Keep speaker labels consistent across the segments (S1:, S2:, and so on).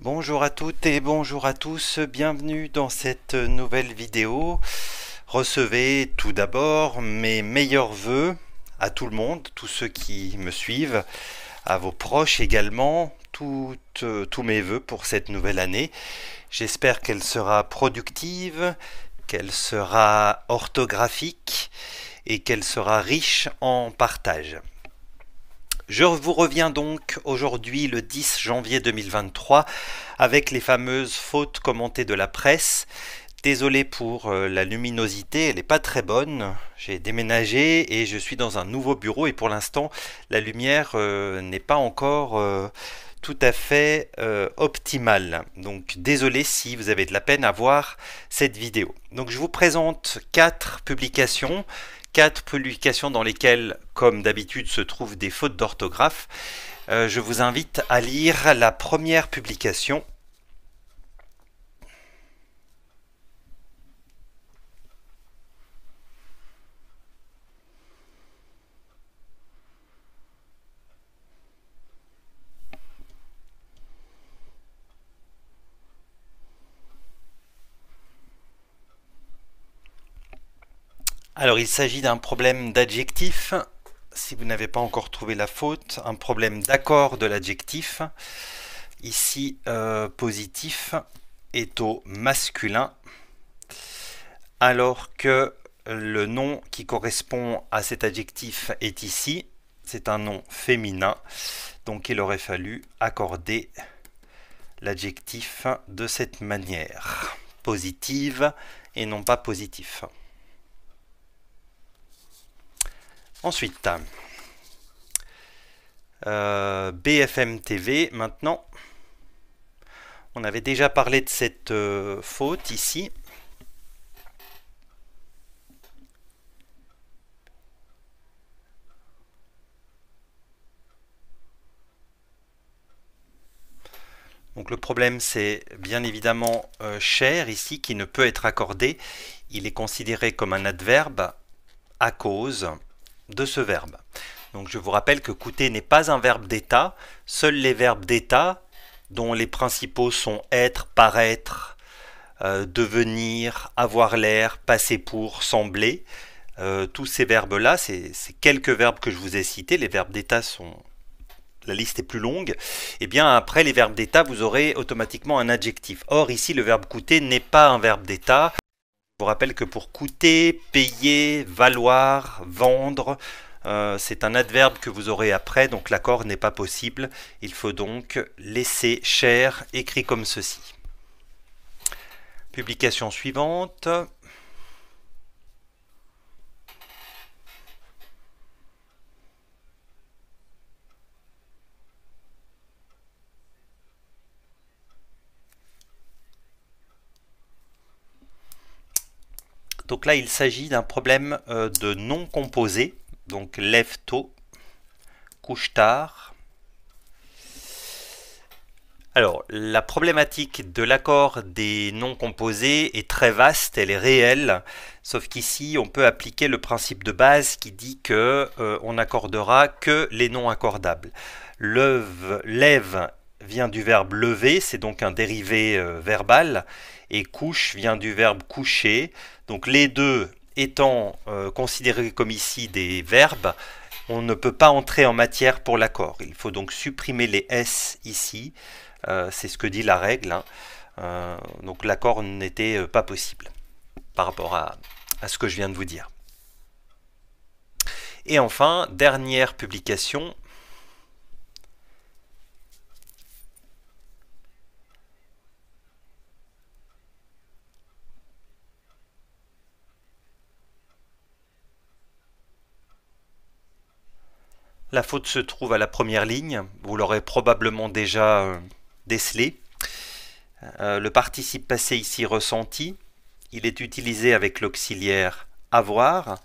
S1: Bonjour à toutes et bonjour à tous, bienvenue dans cette nouvelle vidéo. Recevez tout d'abord mes meilleurs vœux à tout le monde, tous ceux qui me suivent, à vos proches également, tous mes vœux pour cette nouvelle année. J'espère qu'elle sera productive, qu'elle sera orthographique et qu'elle sera riche en partage. Je vous reviens donc aujourd'hui le 10 janvier 2023 avec les fameuses fautes commentées de la presse. Désolé pour la luminosité, elle n'est pas très bonne. J'ai déménagé et je suis dans un nouveau bureau et pour l'instant la lumière n'est pas encore tout à fait optimale. Donc désolé si vous avez de la peine à voir cette vidéo. Donc je vous présente 4 publications dans lesquelles, comme d'habitude, se trouvent des fautes d'orthographe. Je vous invite à lire la première publication. Alors, il s'agit d'un problème d'adjectif. Si vous n'avez pas encore trouvé la faute, un problème d'accord de l'adjectif. Ici, positif est au masculin, alors que le nom qui correspond à cet adjectif est ici. C'est un nom féminin, donc il aurait fallu accorder l'adjectif de cette manière. Positive et non pas positif. Ensuite, BFM TV, maintenant. On avait déjà parlé de cette faute ici. Donc le problème c'est bien évidemment cher ici qui ne peut être accordé. Il est considéré comme un adverbe à cause de ce verbe. Donc je vous rappelle que coûter n'est pas un verbe d'état. Seuls les verbes d'état, dont les principaux sont être, paraître, devenir, avoir l'air, passer pour, sembler, tous ces verbes-là, c'est quelques verbes que je vous ai cités, les verbes d'état sont... La liste est plus longue, et bien après les verbes d'état, vous aurez automatiquement un adjectif. Or ici, le verbe coûter n'est pas un verbe d'état. Je vous rappelle que pour coûter, payer, valoir, vendre, c'est un adverbe que vous aurez après, donc l'accord n'est pas possible. Il faut donc laisser cher écrit comme ceci. Publication suivante. Donc là, il s'agit d'un problème de nom composé. Donc lève tôt, couche tard. Alors, la problématique de l'accord des noms composés est très vaste, elle est réelle, sauf qu'ici, on peut appliquer le principe de base qui dit que on n'accordera que les noms accordables. Lève vient du verbe lever, c'est donc un dérivé verbal, et couche vient du verbe coucher. Donc les deux étant considérés comme ici des verbes, on ne peut pas entrer en matière pour l'accord. Il faut donc supprimer les S ici. C'est ce que dit la règle. Hein. Donc l'accord n'était pas possible par rapport à ce que je viens de vous dire. Et enfin, dernière publication. La faute se trouve à la première ligne, vous l'aurez probablement déjà décelé. Le participe passé ici ressenti, il est utilisé avec l'auxiliaire avoir.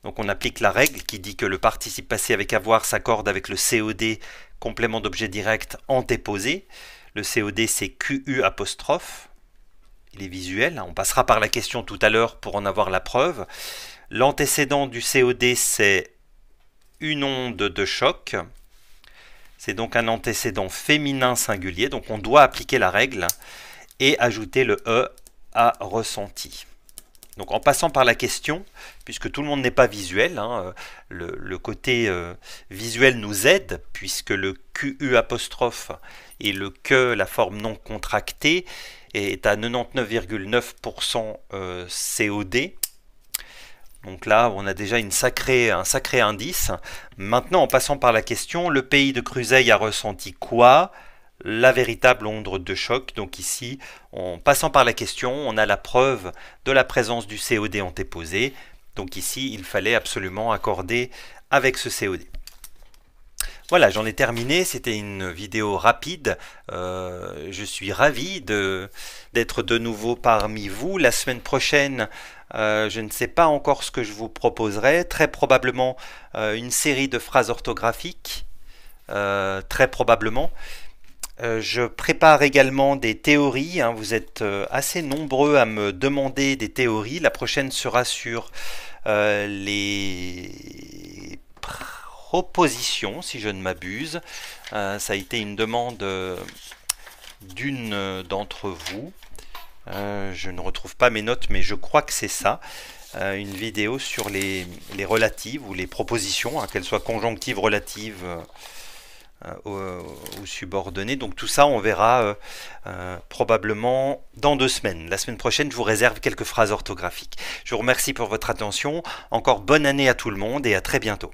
S1: Donc on applique la règle qui dit que le participe passé avec avoir s'accorde avec le COD, complément d'objet direct antéposé. Le COD c'est QU apostrophe. Il est visuel, on passera par la question tout à l'heure pour en avoir la preuve. L'antécédent du COD c'est une onde de choc. C'est donc un antécédent féminin singulier, donc on doit appliquer la règle et ajouter le E à ressenti. Donc en passant par la question, puisque tout le monde n'est pas visuel, hein, le côté visuel nous aide, puisque le QU apostrophe et le que, la forme non contractée, est à 99,9% COD. Donc là, on a déjà un sacré indice. Maintenant, en passant par la question, le pays de Cruzeil a ressenti quoi? La véritable onde de choc. Donc ici, en passant par la question, on a la preuve de la présence du COD antéposé. Donc ici, il fallait absolument accorder avec ce COD. Voilà, j'en ai terminé. C'était une vidéo rapide. Je suis ravi d'être de nouveau parmi vous. La semaine prochaine, je ne sais pas encore ce que je vous proposerai. Très probablement une série de phrases orthographiques. Très probablement. Je prépare également des théories, hein. Vous êtes assez nombreux à me demander des théories. La prochaine sera sur les propositions, si je ne m'abuse. Ça a été une demande d'une d'entre vous. Je ne retrouve pas mes notes, mais je crois que c'est ça. Une vidéo sur les relatives ou les propositions, hein, qu'elles soient conjonctives, relatives ou subordonnées. Donc tout ça, on verra probablement dans 2 semaines. La semaine prochaine, je vous réserve quelques phrases orthographiques. Je vous remercie pour votre attention. Encore bonne année à tout le monde et à très bientôt.